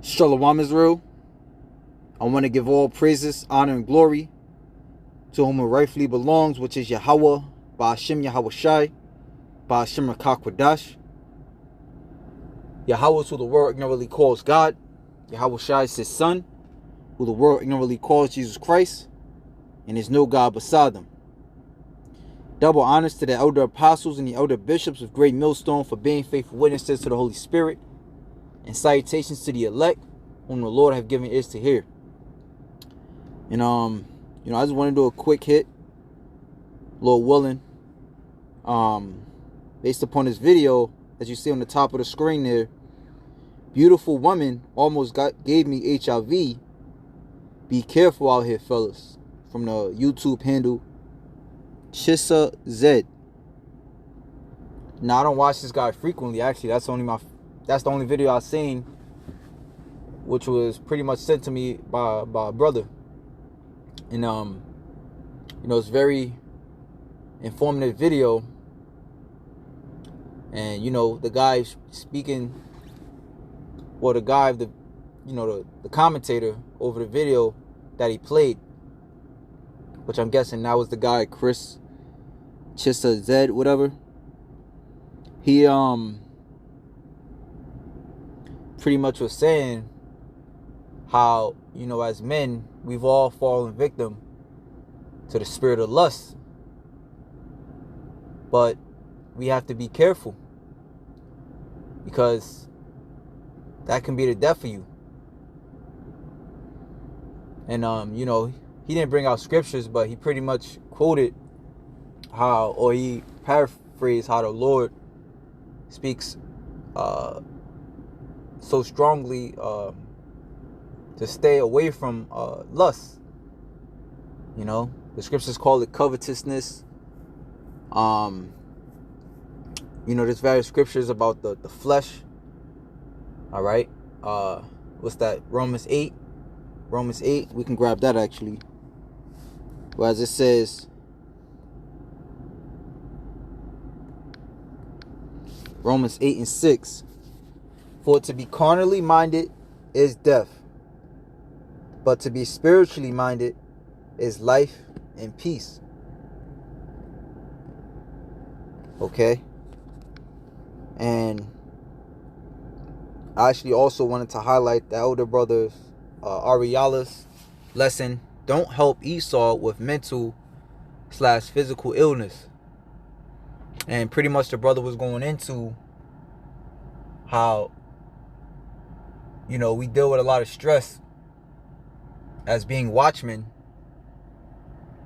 Shalom Israel. I want to give all praises, honor, and glory to whom it rightfully belongs, which is Yahweh, ahchyam Yahweh Shai, ahchyam Rakakwadash. Yahweh is who the world ignorantly calls God. Yahweh Shai is his son, who the world ignorantly calls Jesus Christ, and there's no God beside them. Double honors to the elder apostles and the elder bishops of Great Millstone for being faithful witnesses to the Holy Spirit, and salutations to the elect, whom the Lord have given ears to hear. And I just want to do a quick hit, Lord willing. Based upon this video, as you see on the top of the screen there, beautiful woman almost gave me HIV. Be careful out here, fellas. From the YouTube handle Chissa Z. Now I don't watch this guy frequently. Actually, that's the only video I've seen, which was pretty much sent to me by a brother. And it's a very informative video. And the guy speaking, or the guy, the commentator over the video that he played, which I'm guessing that was the guy Chris Chissa Z, whatever. He pretty much was saying how, as men, we've all fallen victim to the spirit of lust. But we have to be careful, because that can be the death of you. And he didn't bring out scriptures, but he pretty much quoted how, or he paraphrased how the Lord speaks so strongly to stay away from lust. The scriptures call it covetousness. There's various scriptures about the flesh. All right. What's that? Romans 8. We can grab that actually. Whereas it says, Romans 8:6. For to be carnally minded is death, but to be spiritually minded is life and peace. Okay. And I actually also wanted to highlight the elder brother's Ariala's lesson, don't help Esau with mental/physical illness. And pretty much the brother was going into how we deal with a lot of stress as being watchmen,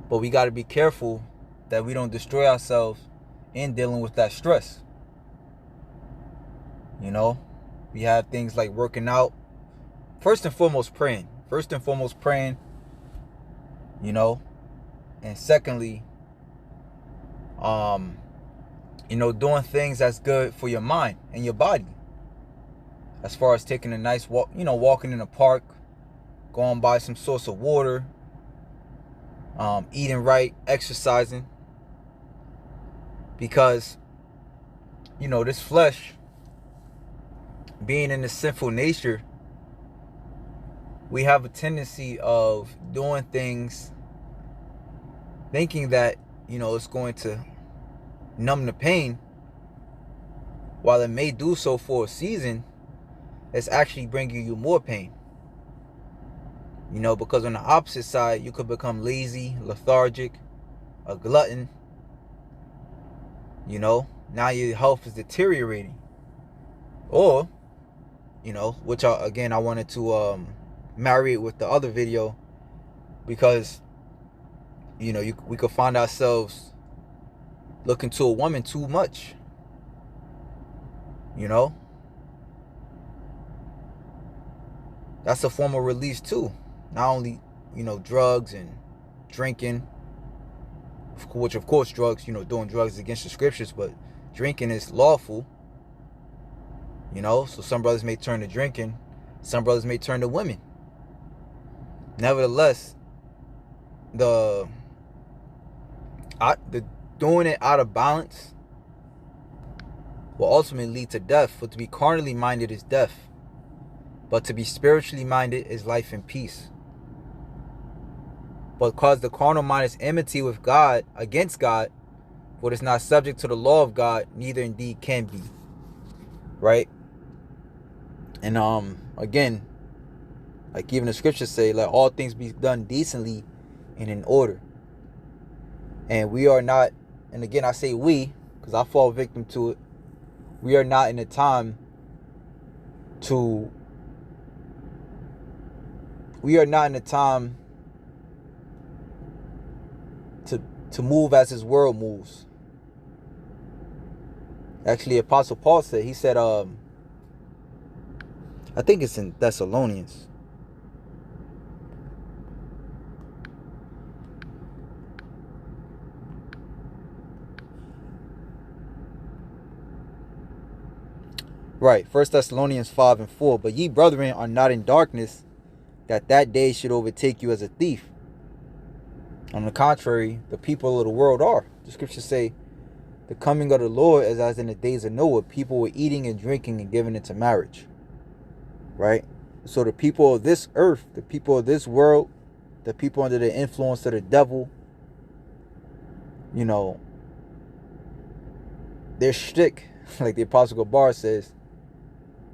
but we got to be careful that we don't destroy ourselves in dealing with that stress. We have things like working out. First and foremost, praying. And secondly, doing things that's good for your mind and your body. As far as taking a nice walk, walking in a park, going by some source of water, eating right, exercising. Because, this flesh, being in the sinful nature, we have a tendency of doing things thinking that, it's going to numb the pain. While it may do so for a season, it's actually bringing you more pain. Because on the opposite side, you could become lazy, lethargic, a glutton. Now your health is deteriorating. Or, which I wanted to marry it with the other video, because we could find ourselves looking to a woman too much. That's a form of release too. Not only drugs and drinking, which of course drugs, doing drugs is against the scriptures, but drinking is lawful. So some brothers may turn to drinking, some brothers may turn to women. Nevertheless, the doing it out of balance will ultimately lead to death. For to be carnally minded is death, But to be spiritually minded is life and peace. But because the carnal mind is enmity with God, against God, for it is not subject to the law of God, neither indeed can be. Right? And again, like even the scriptures say, let all things be done decently and in order. And we are not, and again I say we, because I fall victim to it, we are not in a time to to move as this world moves. Actually, Apostle Paul said, he said, I think it's in Thessalonians. Right, 1 Thessalonians 5:4. But ye, brethren, are not in darkness, that day should overtake you as a thief. On the contrary, the people of the world are. The scriptures say, the coming of the Lord is as in the days of Noah. People were eating and drinking and giving into marriage. Right? So the people of this earth, the people of this world, the people under the influence of the devil, you know, their shtick, like the Apostle Gabar says,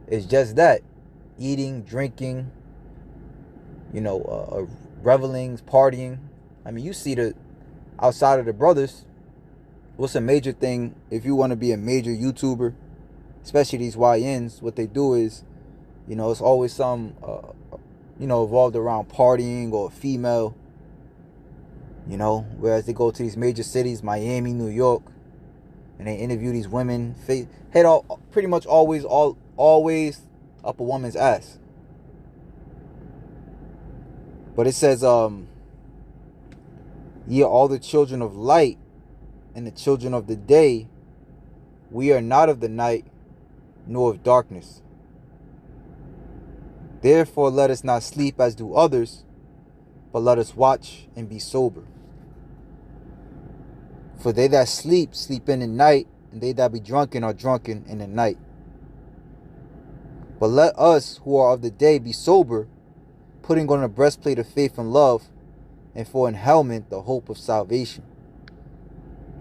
is just that. Eating, drinking, you know, revelings, partying. I mean, you see the outside of the brothers, what's a major thing if you want to be a major YouTuber, especially these YNs, what they do is, you know, it's always some, you know, evolved around partying or female, you know, whereas they go to these major cities, Miami, New York, and they interview these women, head all, pretty much always up a woman's ass. But it says, ye are all the children of light and the children of the day. We are not of the night, nor of darkness. Therefore let us not sleep as do others, but let us watch and be sober. For they that sleep, sleep in the night, and they that be drunken are drunken in the night. But let us who are of the day be sober, putting on a breastplate of faith and love, and for an helmet the hope of salvation.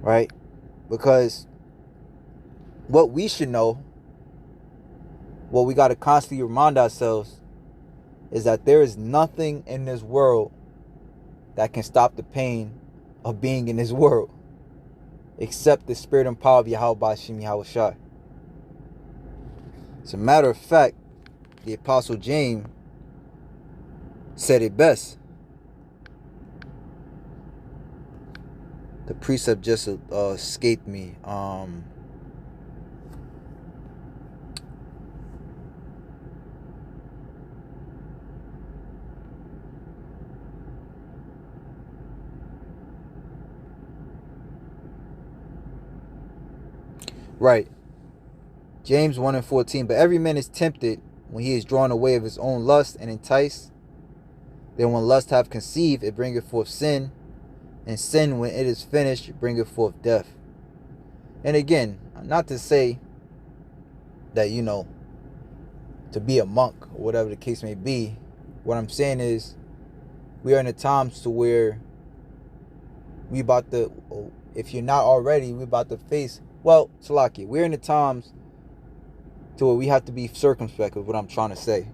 Right? Because what we should know, what we got to constantly remind ourselves, is that there is nothing in this world that can stop the pain of being in this world, except the spirit and power of ahchyam Yahushua. As a matter of fact, the Apostle James said it best. The precept just escaped me. Right. James 1:14. But every man is tempted when he is drawn away of his own lust and enticed. Then when lust hath conceived, it bringeth forth sin. And sin, when it is finished, bringeth forth death. And again, not to say that, you know, to be a monk or whatever the case may be. What I'm saying is, we are in the times to where we about to, if you're not already, we about to face, well, Salaki, we're in the times to where we have to be circumspect with what I'm trying to say.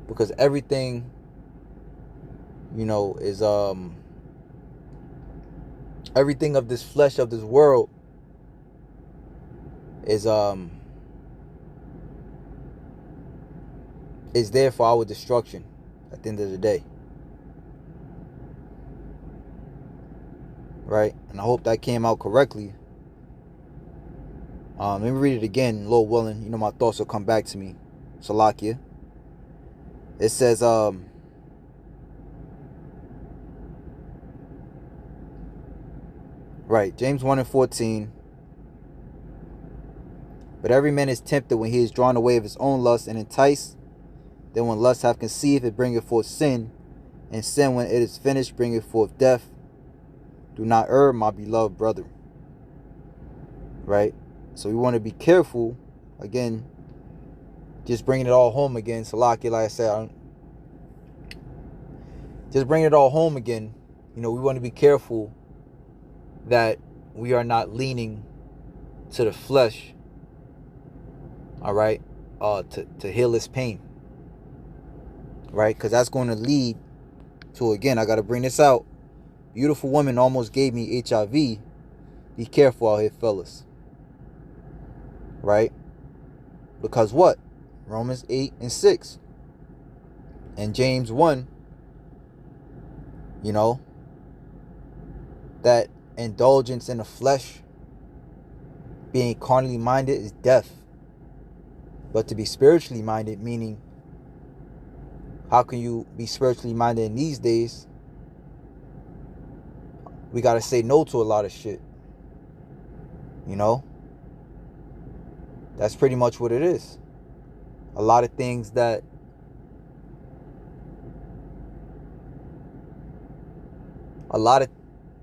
Because everything, you know, is everything of this flesh, of this world, is there for our destruction at the end of the day. Right? And I hope that came out correctly. Let me read it again, Lord willing. You know, my thoughts will come back to me. Salakia. It says, right, James 1:14. But every man is tempted when he is drawn away of his own lust and enticed. Then when lust hath conceived, it bringeth forth sin. And sin, when it is finished, bringeth forth death. Do not err, my beloved brother. Right? So we want to be careful, again, just bringing it all home again. Salaki, like I said, just bringing it all home again. We want to be careful that we are not leaning to the flesh, all right, to heal this pain, right? Because that's going to lead to, again, I got to bring this out. Beautiful woman almost gave me HIV. Be careful out here, fellas, right? Because what? Romans 8:6 and James 1, that indulgence in the flesh, being carnally minded, is death. But to be spiritually minded, meaning, how can you be spiritually minded in these days? We got to say no to a lot of shit. That's pretty much what it is. A lot of things that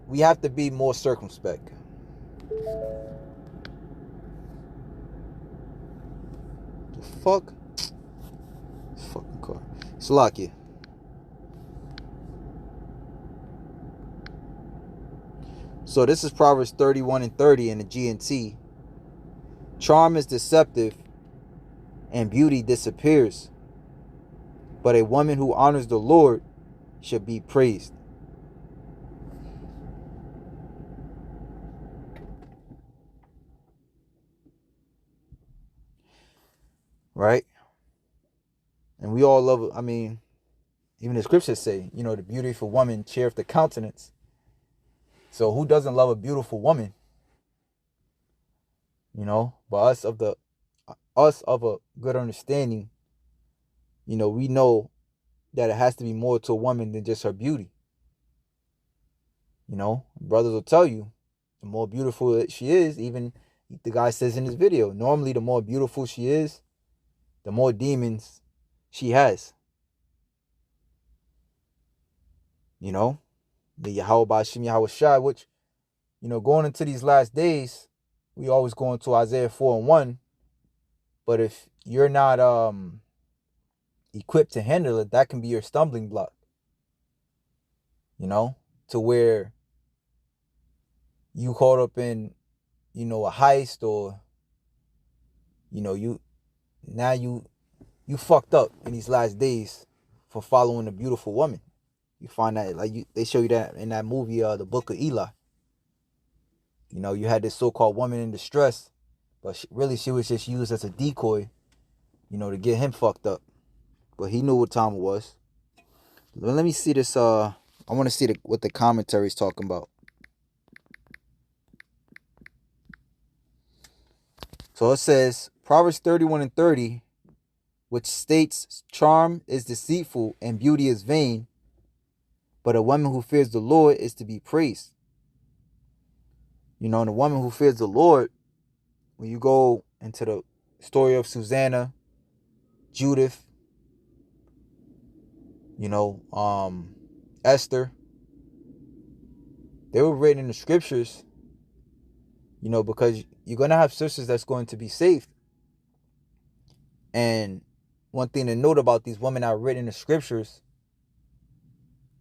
we have to be more circumspect. The fuck? This fucking car. Salakia. So this is Proverbs 31:30 in the GNT. Charm is deceptive and beauty disappears, but a woman who honors the Lord should be praised. Right? And we all love, even the scriptures say, the beautiful woman cheereth the countenance. So who doesn't love a beautiful woman? But us of a good understanding, we know that it has to be more to a woman than just her beauty. Brothers will tell you, the more beautiful she is, even the guy says in his video, normally the more beautiful she is, the more demons she has. The Yahweh Shim Yahweh Shai, which, going into these last days, we always go into Isaiah 4:1. But if you're not equipped to handle it, that can be your stumbling block. To where you caught up in, a heist, or, you fucked up in these last days for following a beautiful woman. You find that, they show you that in that movie, The Book of Eli. You had this so-called woman in distress, but she was just used as a decoy, to get him fucked up. But he knew what time it was. Let me see this. I want to see what the commentary is talking about. So it says, Proverbs 31:30, which states, charm is deceitful and beauty is vain, but a woman who fears the Lord is to be praised. And the woman who fears the Lord, when you go into the story of Susanna, Judith, Esther, they were written in the scriptures, because you're going to have sisters that's going to be saved. And one thing to note about these women that are written in the scriptures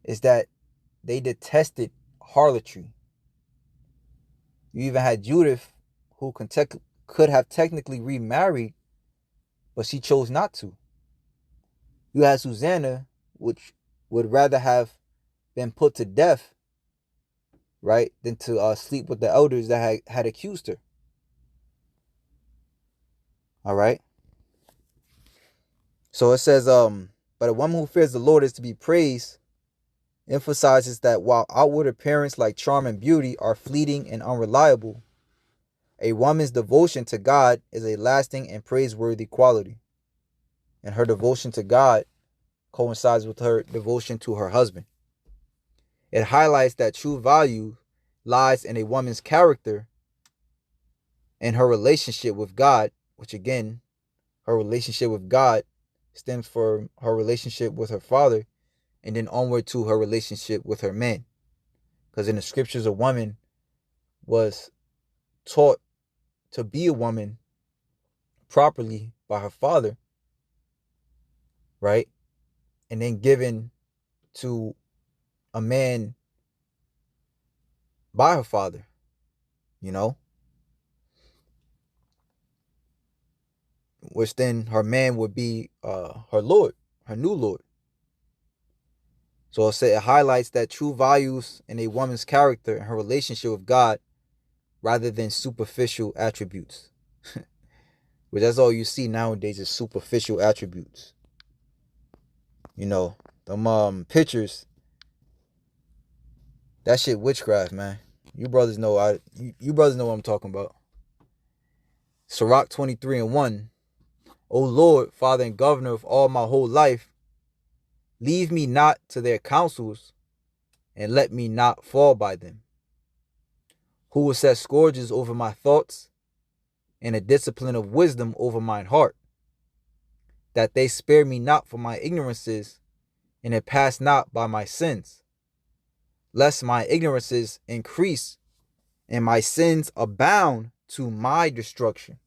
is that they detested harlotry. You even had Judith, who could have technically remarried, but she chose not to. You had Susanna, which would rather have been put to death, right, than to sleep with the elders that had accused her. All right. So it says, but a woman who fears the Lord is to be praised, emphasizes that while outward appearance like charm and beauty are fleeting and unreliable, a woman's devotion to God is a lasting and praiseworthy quality. And her devotion to God coincides with her devotion to her husband. It highlights that true value lies in a woman's character and her relationship with God, which again, her relationship with God stems from her relationship with her father, and then onward to her relationship with her man. Because in the scriptures, a woman was taught to be a woman properly by her father, right? And then given to a man by her father, you know, which then her man would be her Lord, her new Lord. So it highlights that true values in a woman's character and her relationship with God rather than superficial attributes. Which that's all you see nowadays is superficial attributes. You know, them pictures, that shit witchcraft, man. You brothers know you brothers know what I'm talking about. Sirach 23:1. O Lord, Father and Governor of all my whole life, leave me not to their counsels, and let me not fall by them. Who will set scourges over my thoughts, and a discipline of wisdom over mine heart, that they spare me not for my ignorances, and it pass not by my sins, lest my ignorances increase, and my sins abound to my destruction.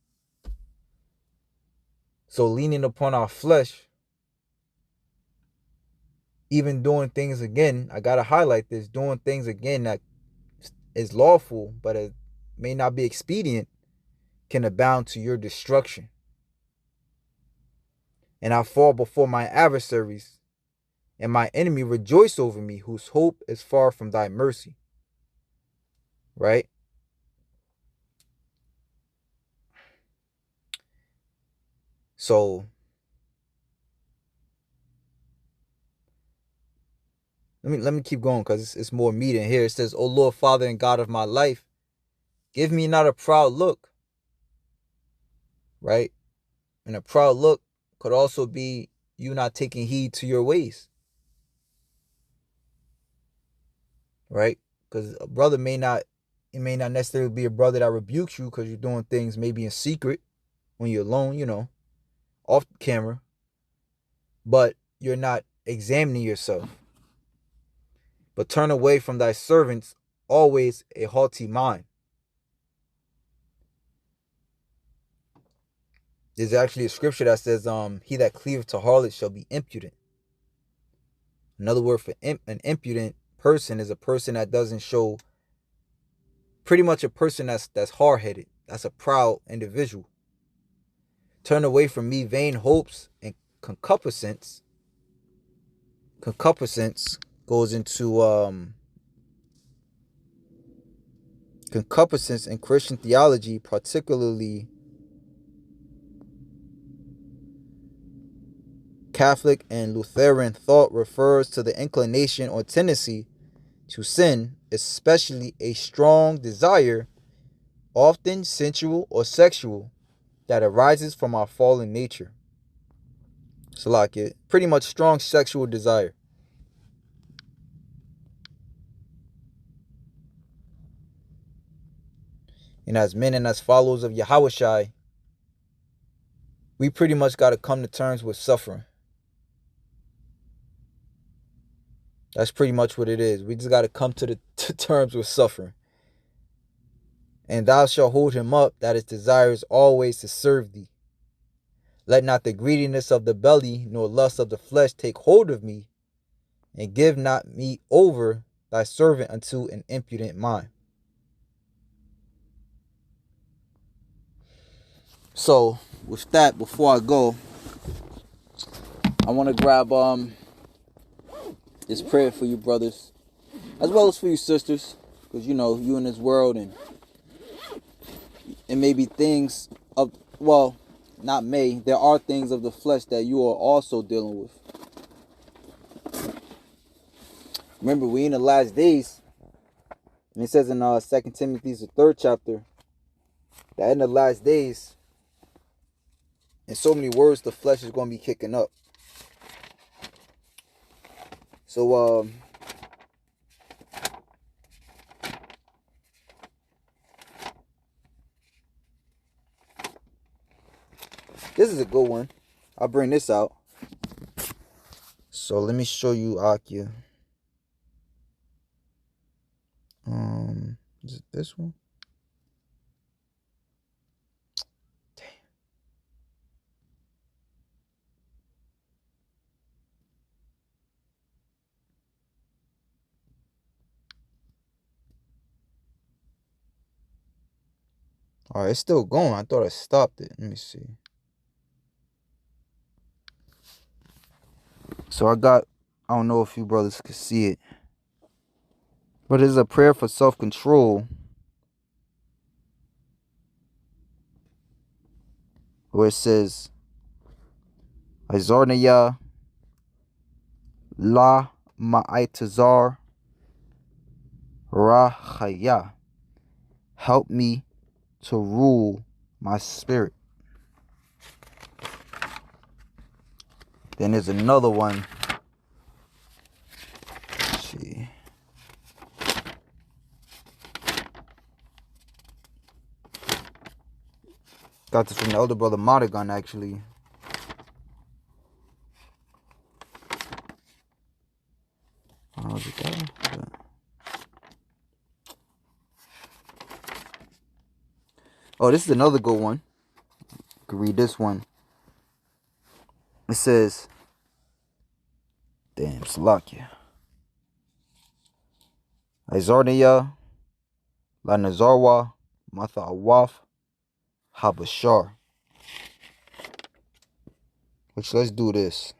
So leaning upon our flesh, even doing things again, I gotta highlight this, doing things again that is lawful, but it may not be expedient, can abound to your destruction. And I fall before my adversaries, and my enemy rejoice over me, whose hope is far from thy mercy. Right? So let me keep going, because it's more meat in here. It says, O Lord, Father and God of my life, give me not a proud look. Right? And a proud look could also be you not taking heed to your ways. Right? Because a brother it may not necessarily be a brother that rebukes you because you're doing things maybe in secret when you're alone, you know, off camera, but you're not examining yourself. But turn away from thy servants always a haughty mind. There's actually a scripture that says, he that cleaveth to harlot shall be impudent. Another word for an impudent person is a person that doesn't show, pretty much a person that's hard-headed. That's a proud individual. Turn away from me vain hopes and concupiscence. Concupiscence goes into concupiscence in Christian theology, particularly Catholic and Lutheran thought, refers to the inclination or tendency to sin, especially a strong desire, often sensual or sexual, that arises from our fallen nature. So like it, pretty much strong sexual desire. And as men and as followers of Yahushai, we pretty much got to come to terms with suffering. That's pretty much what it is. We just got to come to terms with suffering. And thou shalt hold him up that his desire is always to serve thee. Let not the greediness of the belly nor lust of the flesh take hold of me, and give not me over thy servant unto an impudent mind. So with that, before I go, I want to grab this prayer for you brothers, as well as for you sisters, because you know you in this world, and it may be things of, well, not may, there are things of the flesh that you are also dealing with. Remember, we in the last days, and it says in 2 Timothy, the 3rd chapter, that in the last days, in so many words, the flesh is going to be kicking up. So, this is a good one. I'll bring this out. So let me show you ahchyam. Is it this one? Damn. All right, it's still going. I thought I stopped it. Let me see. So I don't know if you brothers can see it, but it's a prayer for self-control where it says, Izarnaya la ma'itazar rahaya. Help me to rule my spirit. Then there's another one. Let's see. Got this from the elder brother Madigan, actually. Oh, this is another good one. You can read this one. It says, damn, Salakia. Izarniya, La Nazarwa, Matha Awaf, Habashar. Which, let's do this.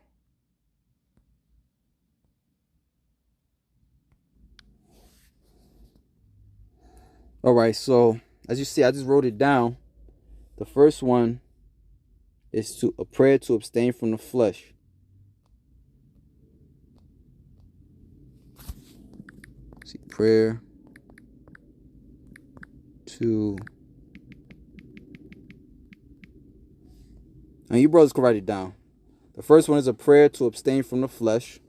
Alright, so as you see, I just wrote it down. The first one is a prayer to abstain from the flesh. See, prayer to... And you brothers can write it down. The first one is a prayer to abstain from the flesh.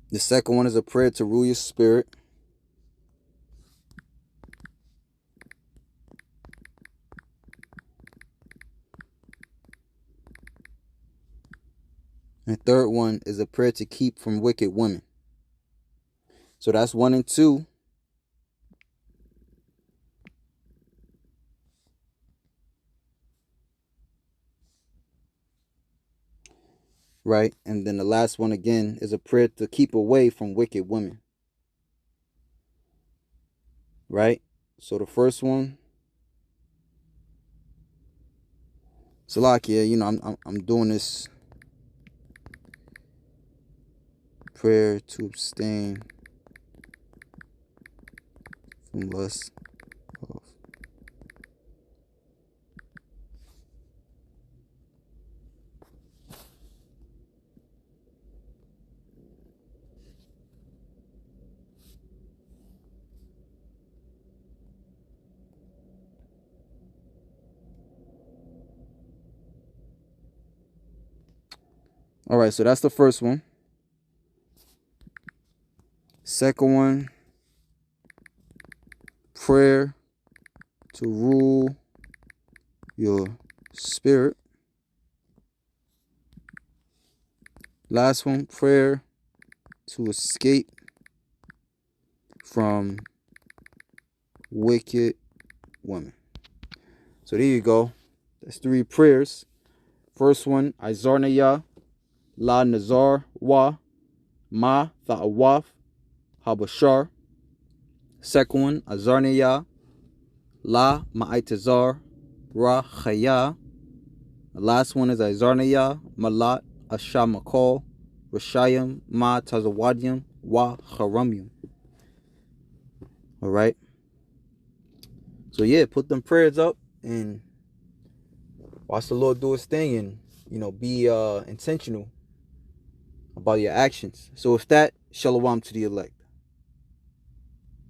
The second one is a prayer to rule your spirit. And the third one is a prayer to keep from wicked women. So that's 1 and 2. Right? And then the last one again is a prayer to keep away from wicked women. Right? So the first one, Salakia, you know, I'm doing this prayer to abstain from lust. All right, so that's the first one. Second one, prayer to rule your spirit. Last one, prayer to escape from wicked women. So there you go. That's 3 prayers. First one, Izarnaya La Nazar Wa Ma Tha'awaf Habashar. Second one, Azarnaya La Ma'itazar Ra Chaya. The last one is Izarnaya Malat Ashamakol Rashayim Ma Tazawadyam Wa Haramyum. Alright. So yeah, put them prayers up and watch the Lord do his thing, and you know, be intentional about your actions. So with that, shalom to the elect.